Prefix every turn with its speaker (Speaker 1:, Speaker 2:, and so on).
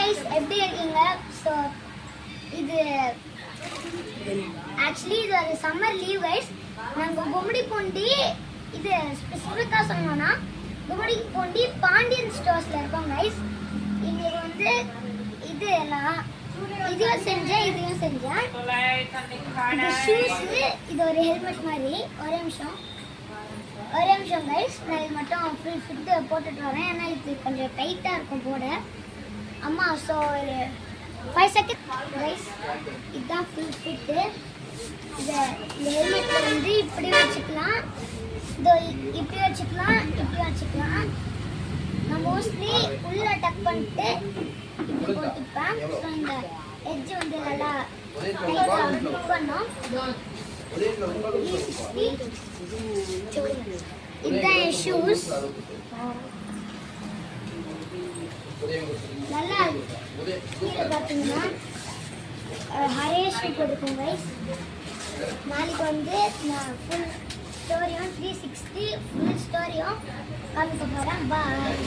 Speaker 1: guys, எப்படி இருக்கீங்க? So இது ஆக்சுவலி இது ஒரு சம்மர் லீவ் கைஸ். நாங்கள் கும்மிடிப்பூண்டி இது ஸ்பெசிஃபிக்காக சொன்னோன்னா கும்மிடிப்பூண்டி பாண்டியன் ஸ்டோர்ஸில் இருக்கோம் கைஸ். எங்களுக்கு வந்து இது எல்லாம் இதையும் செஞ்சேன் இதையும் செஞ்சேன். இது ஷூஸு, இது ஒரு ஹெல்மெட் மாதிரி. ஒரே நிமிஷம் கைஸ், நான் இது மட்டும் ஃபுல் ஃபிட்டு போட்டுட்டு வரேன். ஏன்னா இது கொஞ்சம் டைட்டாக இருக்கும் போட. அம்மா ஸோ ஒரு 5 செகண்ட் கைஸ். இதுதான் ஃபுல் ஃபிட்டு. இந்த ஹெல்மெட்டில் வந்து இப்படி வச்சுக்கலாம், இதோ இப்படி வச்சுக்கலாம், இப்படி வச்சுக்கலாம். நான் மோஸ்ட்லி உள்ளே டக் பண்ணிட்டு இப்படி போட்டுப்பேன். ஸோ இந்த எட்ஜ் வந்து நல்லா டைட்டாக புக் பண்ணோம். இதுதான் என் ஷூஸ். நல்லா கீழே பார்த்தீங்கன்னா ஹரேஷ் போட்டுக்கோங்க கைஸ். நாளைக்கு வந்து நான் ஃபுல் ஸ்டோரியும் 360 ஃபுல் ஸ்டோரியும் காமிக்க போகிறேன். பாய்.